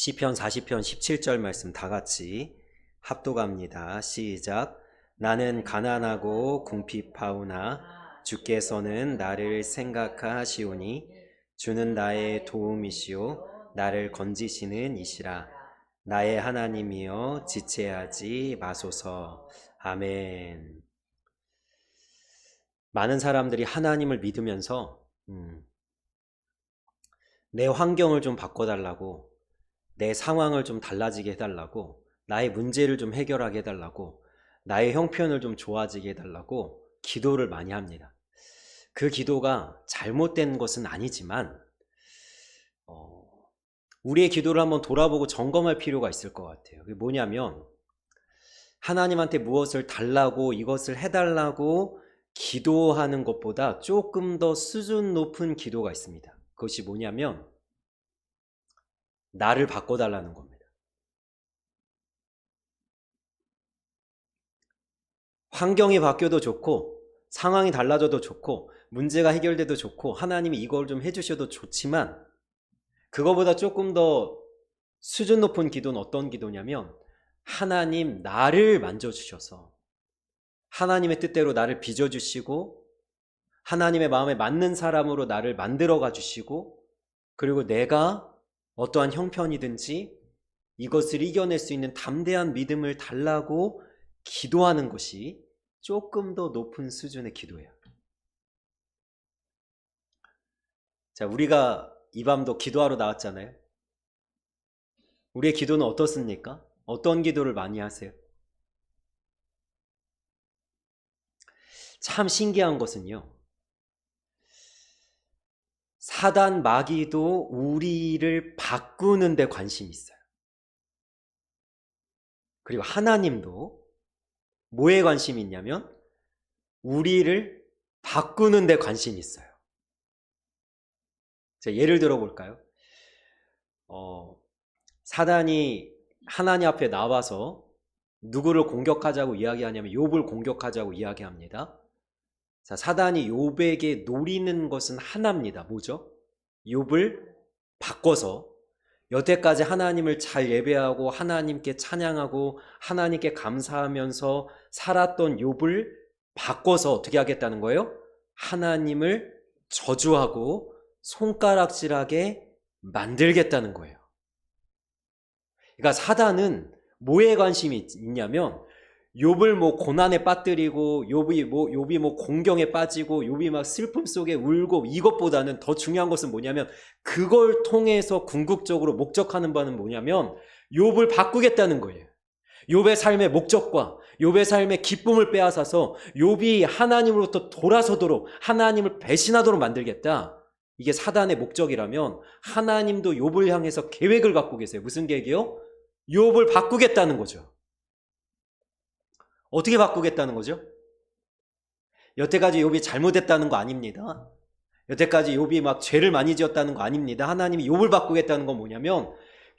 시편 40편 17절 말씀 다 같이 합독합니다. 시작. 나는 가난하고 궁핍하오나 주께서는 나를 생각하시오니 주는 나의 도움이시오 나를 건지시는 이시라. 나의 하나님이여 지체하지 마소서. 아멘. 많은 사람들이 하나님을 믿으면서 내 환경을 좀 바꿔달라고, 내 상황을 좀 달라지게 해달라고, 나의 문제를 좀 해결하게 해달라고, 나의 형편을 좀 좋아지게 해달라고 기도를 많이 합니다. 그 기도가 잘못된 것은 아니지만 우리의 기도를 한번 돌아보고 점검할 필요가 있을 것 같아요. 그게 뭐냐면, 하나님한테 무엇을 달라고, 이것을 해달라고 기도하는 것보다 조금 더 수준 높은 기도가 있습니다. 그것이 뭐냐면 나를 바꿔달라는 겁니다. 환경이 바뀌어도 좋고, 상황이 달라져도 좋고, 문제가 해결돼도 좋고, 하나님이 이걸 좀 해주셔도 좋지만, 그거보다 조금 더 수준 높은 기도는 어떤 기도냐면, 하나님 나를 만져주셔서 하나님의 뜻대로 나를 빚어주시고, 하나님의 마음에 맞는 사람으로 나를 만들어가 주시고, 그리고 내가 어떠한 형편이든지 이것을 이겨낼 수 있는 담대한 믿음을 달라고 기도하는 것이 조금 더 높은 수준의 기도예요. 자, 우리가 이 밤도 기도하러 나왔잖아요. 우리의 기도는 어떻습니까? 어떤 기도를 많이 하세요? 참 신기한 것은요, 사단 마귀도 우리를 바꾸는 데 관심이 있어요. 그리고 하나님도 뭐에 관심이 있냐면 우리를 바꾸는 데 관심이 있어요. 자, 예를 들어 볼까요? 사단이 하나님 앞에 나와서 누구를 공격하자고 이야기하냐면 욥을 공격하자고 이야기합니다. 자, 사단이 욥에게 노리는 것은 하나입니다. 뭐죠? 욥을 바꿔서 여태까지 하나님을 잘 예배하고 하나님께 찬양하고 하나님께 감사하면서 살았던 욥을 바꿔서 어떻게 하겠다는 거예요? 하나님을 저주하고 손가락질하게 만들겠다는 거예요. 그러니까 사단은 뭐에 관심이 있냐면 욥을 뭐 고난에 빠뜨리고 욥이 뭐 공경에 빠지고 욥이 막 슬픔 속에 울고, 이것보다는 더 중요한 것은 뭐냐면 그걸 통해서 궁극적으로 목적하는 바는 뭐냐면 욥을 바꾸겠다는 거예요. 욥의 삶의 목적과 욥의 삶의 기쁨을 빼앗아서 욥이 하나님으로부터 돌아서도록, 하나님을 배신하도록 만들겠다. 이게 사단의 목적이라면 하나님도 욥을 향해서 계획을 갖고 계세요. 무슨 계획이요? 욥을 바꾸겠다는 거죠. 어떻게 바꾸겠다는 거죠? 여태까지 욥이 잘못했다는 거 아닙니다. 여태까지 욥이 막 죄를 많이 지었다는 거 아닙니다. 하나님이 욥을 바꾸겠다는 건 뭐냐면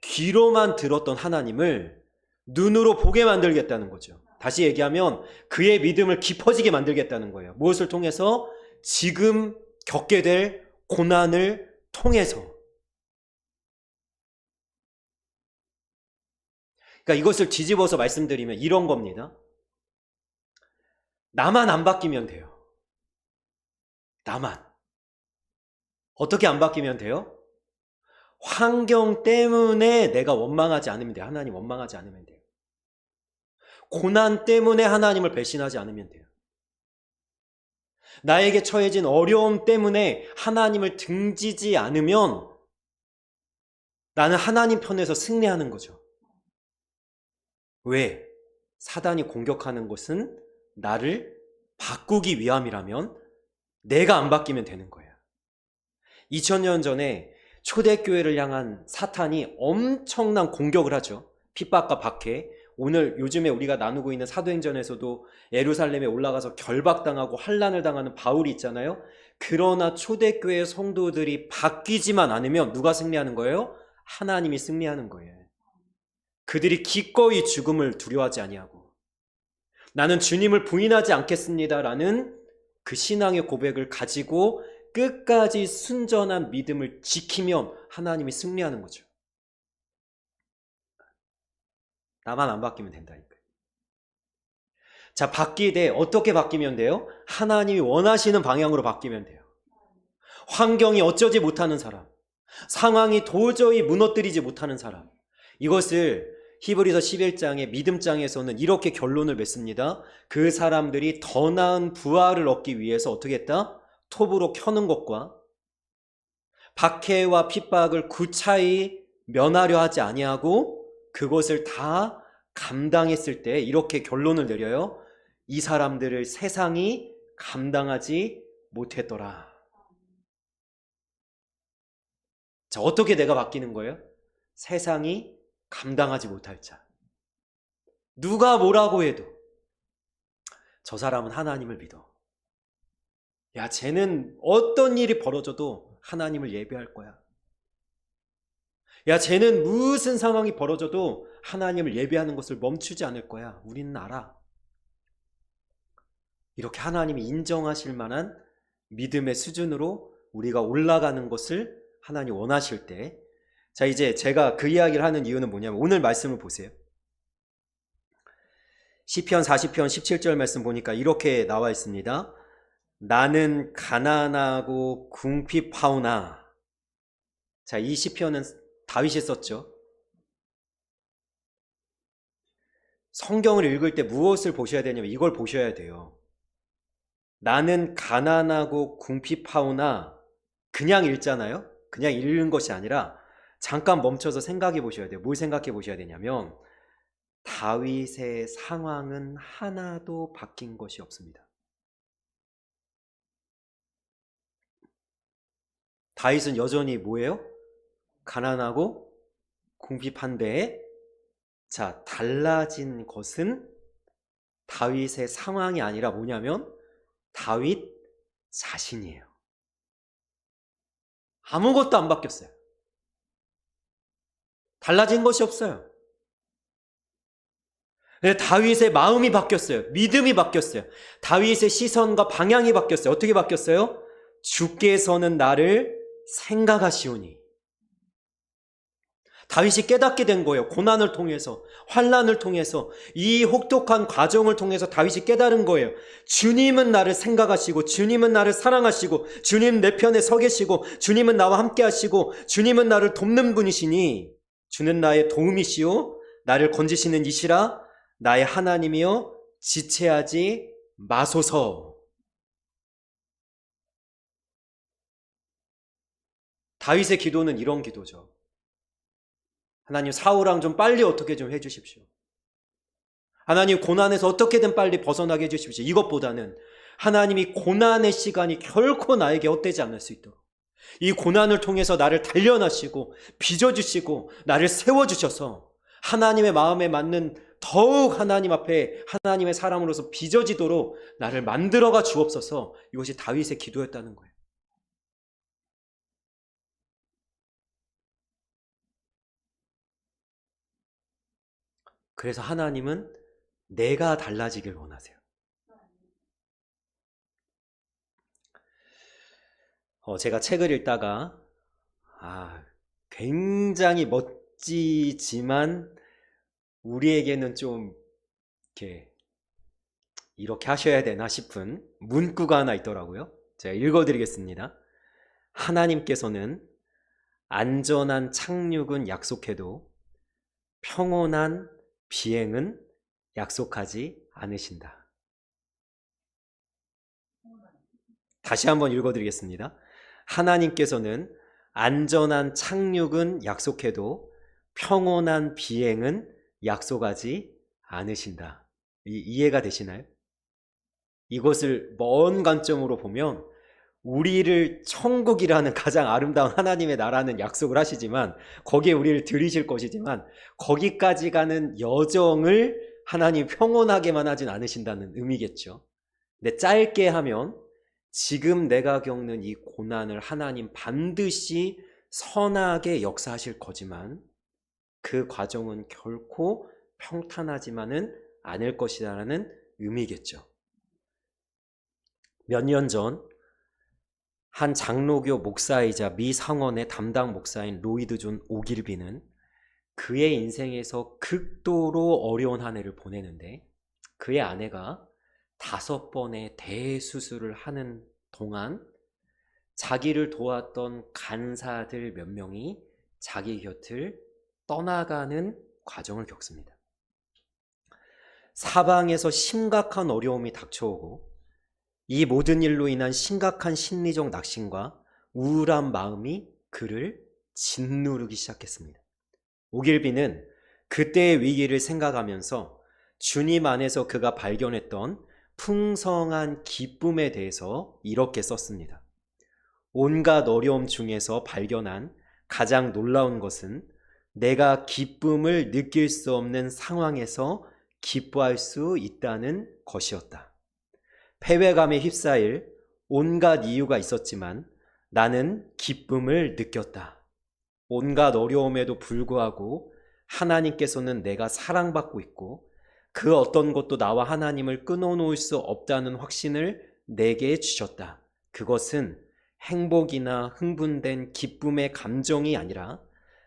귀로만 들었던 하나님을 눈으로 보게 만들겠다는 거죠. 다시 얘기하면 그의 믿음을 깊어지게 만들겠다는 거예요. 무엇을 통해서? 지금 겪게 될 고난을 통해서. 그러니까 이것을 뒤집어서 말씀드리면 이런 겁니다. 나만 안 바뀌면 돼요. 나만. 어떻게 안 바뀌면 돼요? 환경 때문에 내가 원망하지 않으면 돼요. 하나님 원망하지 않으면 돼요. 고난 때문에 하나님을 배신하지 않으면 돼요. 나에게 처해진 어려움 때문에 하나님을 등지지 않으면 나는 하나님 편에서 승리하는 거죠. 왜? 사단이 공격하는 것은 나를 바꾸기 위함이라면 내가 안 바뀌면 되는 거예요. 2000년 전에 초대교회를 향한 사탄이 엄청난 공격을 하죠. 핍박과 박해. 오늘 요즘에 우리가 나누고 있는 사도행전에서도 예루살렘에 올라가서 결박당하고 환난을 당하는 바울이 있잖아요. 그러나 초대교회 성도들이 바뀌지만 않으면 누가 승리하는 거예요? 하나님이 승리하는 거예요. 그들이 기꺼이 죽음을 두려워하지 아니하고 나는 주님을 부인하지 않겠습니다라는 그 신앙의 고백을 가지고 끝까지 순전한 믿음을 지키면 하나님이 승리하는 거죠. 나만 안 바뀌면 된다니까. 자, 바뀌되 어떻게 바뀌면 돼요? 하나님이 원하시는 방향으로 바뀌면 돼요. 환경이 어쩌지 못하는 사람, 상황이 도저히 무너뜨리지 못하는 사람, 이것을 히브리서 11장의 믿음장에서는 이렇게 결론을 맺습니다. 그 사람들이 더 나은 부활을 얻기 위해서 어떻게 했다? 톱으로 켜는 것과 박해와 핍박을 구차히 면하려 하지 아니하고 그것을 다 감당했을 때 이렇게 결론을 내려요. 이 사람들을 세상이 감당하지 못했더라. 자, 어떻게 내가 바뀌는 거예요? 세상이 감당하지 못할 자. 누가 뭐라고 해도 저 사람은 하나님을 믿어. 야, 쟤는 어떤 일이 벌어져도 하나님을 예배할 거야. 야, 쟤는 무슨 상황이 벌어져도 하나님을 예배하는 것을 멈추지 않을 거야. 우리는 알아. 이렇게 하나님이 인정하실 만한 믿음의 수준으로 우리가 올라가는 것을 하나님 원하실 때, 자, 이제 제가 그 이야기를 하는 이유는 뭐냐면 오늘 말씀을 보세요. 시편 40편 17절 말씀 보니까 이렇게 나와 있습니다. 나는 가난하고 궁핍하오나. 자, 이 시편은 다윗이 썼죠. 성경을 읽을 때 무엇을 보셔야 되냐면 이걸 보셔야 돼요. 나는 가난하고 궁핍하오나. 그냥 읽잖아요. 그냥 읽는 것이 아니라 잠깐 멈춰서 생각해 보셔야 돼요. 뭘 생각해 보셔야 되냐면 다윗의 상황은 하나도 바뀐 것이 없습니다. 다윗은 여전히 뭐예요? 가난하고 궁핍한데, 자, 달라진 것은 다윗의 상황이 아니라 뭐냐면 다윗 자신이에요. 아무것도 안 바뀌었어요. 달라진 것이 없어요. 다윗의 마음이 바뀌었어요. 믿음이 바뀌었어요. 다윗의 시선과 방향이 바뀌었어요. 어떻게 바뀌었어요? 주께서는 나를 생각하시오니. 다윗이 깨닫게 된 거예요. 고난을 통해서, 환난을 통해서, 이 혹독한 과정을 통해서 다윗이 깨달은 거예요. 주님은 나를 생각하시고, 주님은 나를 사랑하시고, 주님 내 편에 서 계시고, 주님은 나와 함께 하시고, 주님은 나를 돕는 분이시니 주는 나의 도움이시오, 나를 건지시는 이시라, 나의 하나님이여 지체하지 마소서. 다윗의 기도는 이런 기도죠. 하나님, 사울왕 좀 빨리 어떻게 좀 해주십시오. 하나님, 고난에서 어떻게든 빨리 벗어나게 해주십시오. 이것보다는 하나님이 고난의 시간이 결코 나에게 헛되지 않을 수 있도록 이 고난을 통해서 나를 단련하시고 빚어주시고 나를 세워주셔서 하나님의 마음에 맞는 더욱 하나님 앞에 하나님의 사람으로서 빚어지도록 나를 만들어가 주옵소서. 이것이 다윗의 기도였다는 거예요. 그래서 하나님은 내가 달라지길 원하세요. 제가 책을 읽다가 굉장히 멋지지만 우리에게는 좀 이렇게 하셔야 되나 싶은 문구가 하나 있더라고요. 제가 읽어드리겠습니다. 하나님께서는 안전한 착륙은 약속해도 평온한 비행은 약속하지 않으신다. 다시 한번 읽어드리겠습니다. 하나님께서는 안전한 착륙은 약속해도 평온한 비행은 약속하지 않으신다. 이해가 되시나요? 이것을 먼 관점으로 보면 우리를 천국이라는 가장 아름다운 하나님의 나라는 약속을 하시지만 거기에 우리를 들이실 것이지만 거기까지 가는 여정을 하나님 평온하게만 하진 않으신다는 의미겠죠. 근데 짧게 하면 지금 내가 겪는 이 고난을 하나님 반드시 선하게 역사하실 거지만 그 과정은 결코 평탄하지만은 않을 것이라는 의미겠죠. 몇 년 전 한 장로교 목사이자 미 상원의 담당 목사인 로이드 존 오길비는 그의 인생에서 극도로 어려운 한 해를 보내는데 그의 아내가 5번의 대수술을 하는 동안 자기를 도왔던 간사들 몇 명이 자기 곁을 떠나가는 과정을 겪습니다. 사방에서 심각한 어려움이 닥쳐오고 이 모든 일로 인한 심각한 심리적 낙심과 우울한 마음이 그를 짓누르기 시작했습니다. 오길비는 그때의 위기를 생각하면서 주님 안에서 그가 발견했던 풍성한 기쁨에 대해서 이렇게 썼습니다. 온갖 어려움 중에서 발견한 가장 놀라운 것은 내가 기쁨을 느낄 수 없는 상황에서 기뻐할 수 있다는 것이었다. 패배감에 휩싸일 온갖 이유가 있었지만 나는 기쁨을 느꼈다. 온갖 어려움에도 불구하고 하나님께서는 내가 사랑받고 있고 그 어떤 것도 나와 하나님을 끊어놓을 수 없다는 확신을 내게 주셨다. 그것은 행복이나 흥분된 기쁨의 감정이 아니라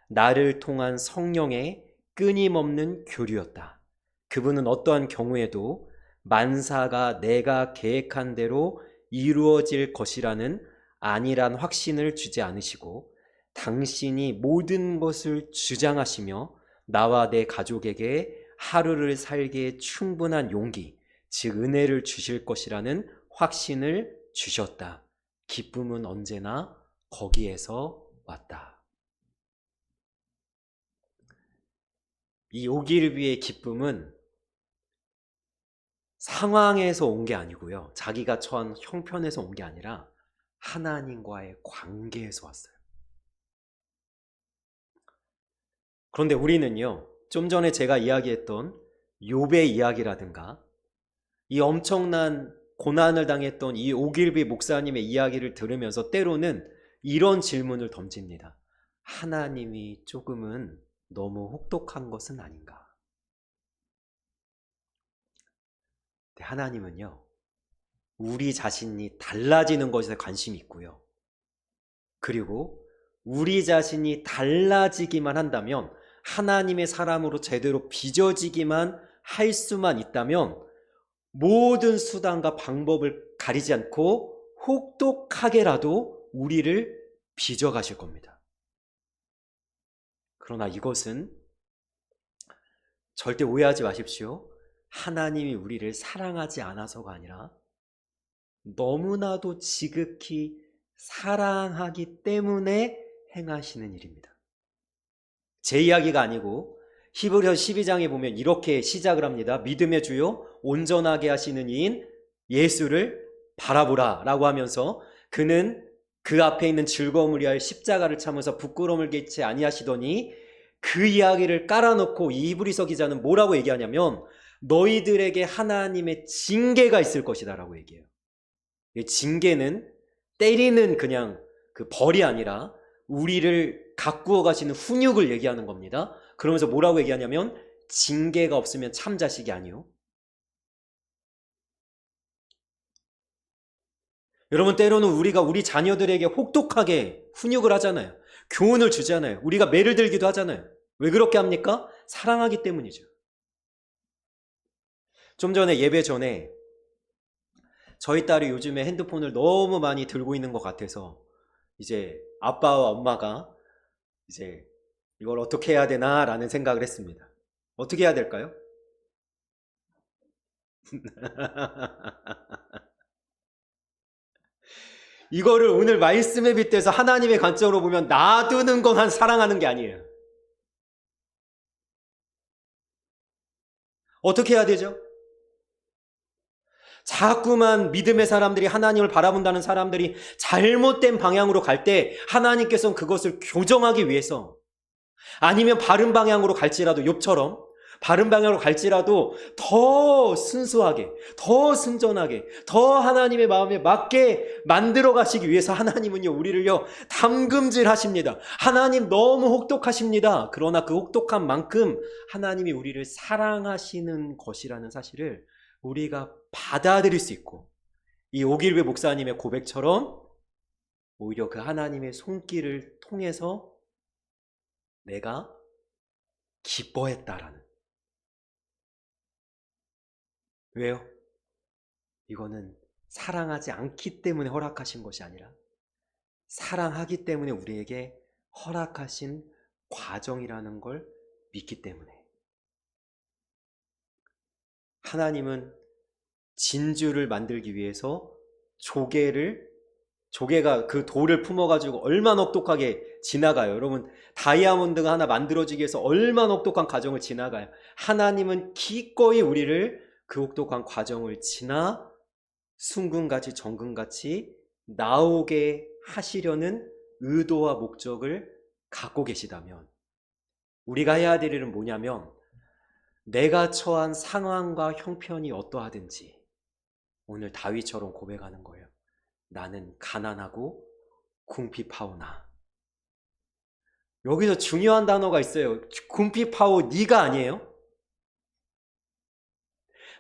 나를 통한 성령의 끊임없는 교류였다. 그분은 어떠한 경우에도 만사가 내가 계획한 대로 이루어질 것이라는 안일한 확신을 주지 않으시고 당신이 모든 것을 주장하시며 나와 내 가족에게 하루를 살기에 충분한 용기, 즉 은혜를 주실 것이라는 확신을 주셨다. 기쁨은 언제나 거기에서 왔다. 이 오길비의 기쁨은 상황에서 온 게 아니고요. 자기가 처한 형편에서 온 게 아니라 하나님과의 관계에서 왔어요. 그런데 우리는요, 좀 전에 제가 이야기했던 욥의 이야기라든가 이 엄청난 고난을 당했던 이 오길비 목사님의 이야기를 들으면서 때로는 이런 질문을 던집니다. 하나님이 조금은 너무 혹독한 것은 아닌가? 하나님은요, 우리 자신이 달라지는 것에 관심이 있고요. 그리고 우리 자신이 달라지기만 한다면, 하나님의 사람으로 제대로 빚어지기만 할 수만 있다면 모든 수단과 방법을 가리지 않고 혹독하게라도 우리를 빚어가실 겁니다. 그러나 이것은 절대 오해하지 마십시오. 하나님이 우리를 사랑하지 않아서가 아니라 너무나도 지극히 사랑하기 때문에 행하시는 일입니다. 제 이야기가 아니고 히브리서 12장에 보면 이렇게 시작을 합니다. 믿음의 주요 온전하게 하시는 이인 예수를 바라보라 라고 하면서 그는 그 앞에 있는 즐거움을 위하여 십자가를 참으사 부끄러움을 개치 아니하시더니 그 이야기를 깔아놓고 이 히브리서 기자는 뭐라고 얘기하냐면 너희들에게 하나님의 징계가 있을 것이다 라고 얘기해요. 이 징계는 때리는 그냥 그 벌이 아니라 우리를 가꾸어 가시는 훈육을 얘기하는 겁니다. 그러면서 뭐라고 얘기하냐면 징계가 없으면 참 자식이 아니요. 여러분, 때로는 우리가 우리 자녀들에게 혹독하게 훈육을 하잖아요. 교훈을 주잖아요. 우리가 매를 들기도 하잖아요. 왜 그렇게 합니까? 사랑하기 때문이죠. 좀 전에 예배 전에 저희 딸이 요즘에 핸드폰을 너무 많이 들고 있는 것 같아서 이제 아빠와 엄마가 이제 이걸 어떻게 해야 되나 라는 생각을 했습니다. 어떻게 해야 될까요? 이거를 오늘 말씀에 빗대서 하나님의 관점으로 보면 놔두는 것만 사랑하는 게 아니에요. 어떻게 해야 되죠? 자꾸만 믿음의 사람들이 하나님을 바라본다는 사람들이 잘못된 방향으로 갈 때 하나님께서는 그것을 교정하기 위해서 아니면 바른 방향으로 갈지라도 욥처럼 바른 방향으로 갈지라도 더 순수하게, 더 순전하게, 더 하나님의 마음에 맞게 만들어 가시기 위해서 하나님은요, 우리를요, 담금질 하십니다. 하나님 너무 혹독하십니다. 그러나 그 혹독한 만큼 하나님이 우리를 사랑하시는 것이라는 사실을 우리가 받아들일 수 있고, 이 오길배 목사님의 고백처럼 오히려 그 하나님의 손길을 통해서 내가 기뻐했다라는. 왜요? 이거는 사랑하지 않기 때문에 허락하신 것이 아니라 사랑하기 때문에 우리에게 허락하신 과정이라는 걸 믿기 때문에. 하나님은 진주를 만들기 위해서 조개가 그 돌을 품어가지고 얼마나 혹독하게 지나가요. 여러분, 다이아몬드가 하나 만들어지기 위해서 얼마나 혹독한 과정을 지나가요. 하나님은 기꺼이 우리를 그 혹독한 과정을 지나 순금같이 정금같이 나오게 하시려는 의도와 목적을 갖고 계시다면, 우리가 해야 될 일은 뭐냐면, 내가 처한 상황과 형편이 어떠하든지 오늘 다윗처럼 고백하는 거예요. 나는 가난하고 궁핍하오나. 여기서 중요한 단어가 있어요. 궁핍하오니가 아니에요.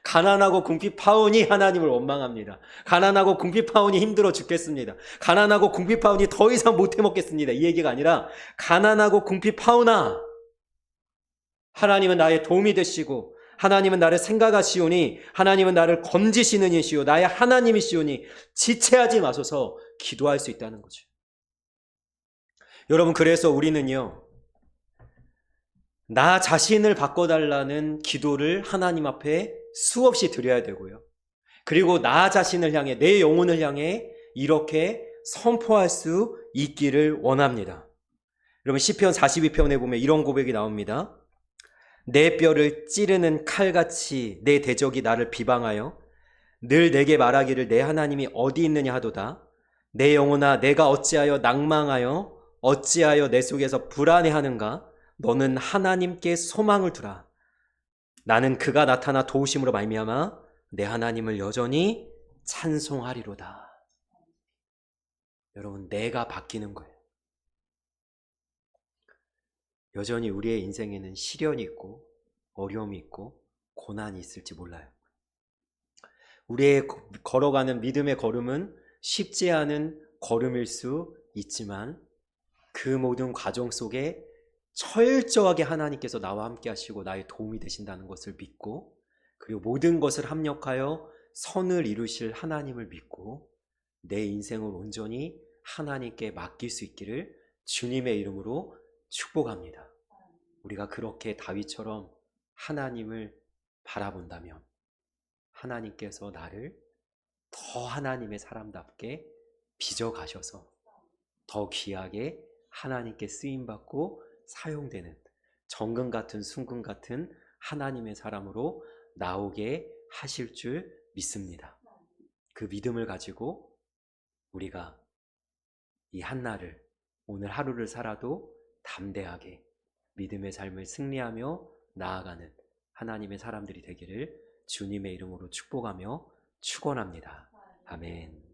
가난하고 궁핍하오니 하나님을 원망합니다. 가난하고 궁핍하오니 힘들어 죽겠습니다. 가난하고 궁핍하오니 더 이상 못해 먹겠습니다. 이 얘기가 아니라 가난하고 궁핍하오나 하나님은 나의 도움이 되시고 하나님은 나를 생각하시오니 하나님은 나를 건지시는 이시오 나의 하나님이시오니 지체하지 마소서 기도할 수 있다는 거죠. 여러분, 그래서 우리는요, 나 자신을 바꿔달라는 기도를 하나님 앞에 수없이 드려야 되고요. 그리고 나 자신을 향해, 내 영혼을 향해 이렇게 선포할 수 있기를 원합니다. 여러분, 시편 42편에 보면 이런 고백이 나옵니다. 내 뼈를 찌르는 칼같이 내 대적이 나를 비방하여 늘 내게 말하기를 내 하나님이 어디 있느냐 하도다. 내 영혼아, 내가 어찌하여 낭망하여 어찌하여 내 속에서 불안해하는가? 너는 하나님께 소망을 두라. 나는 그가 나타나 도우심으로 말미암아 내 하나님을 여전히 찬송하리로다. 여러분, 내가 바뀌는 거예요. 여전히 우리의 인생에는 시련이 있고 어려움이 있고 고난이 있을지 몰라요. 우리의 걸어가는 믿음의 걸음은 쉽지 않은 걸음일 수 있지만 그 모든 과정 속에 철저하게 하나님께서 나와 함께 하시고 나의 도움이 되신다는 것을 믿고, 그리고 모든 것을 합력하여 선을 이루실 하나님을 믿고 내 인생을 온전히 하나님께 맡길 수 있기를 주님의 이름으로 축복합니다. 우리가 그렇게 다윗처럼 하나님을 바라본다면 하나님께서 나를 더 하나님의 사람답게 빚어가셔서 더 귀하게 하나님께 쓰임받고 사용되는 정금 같은 순금 같은 하나님의 사람으로 나오게 하실 줄 믿습니다. 그 믿음을 가지고 우리가 이 한날을, 오늘 하루를 살아도 담대하게 믿음의 삶을 승리하며 나아가는 하나님의 사람들이 되기를 주님의 이름으로 축복하며 축원합니다. 아멘.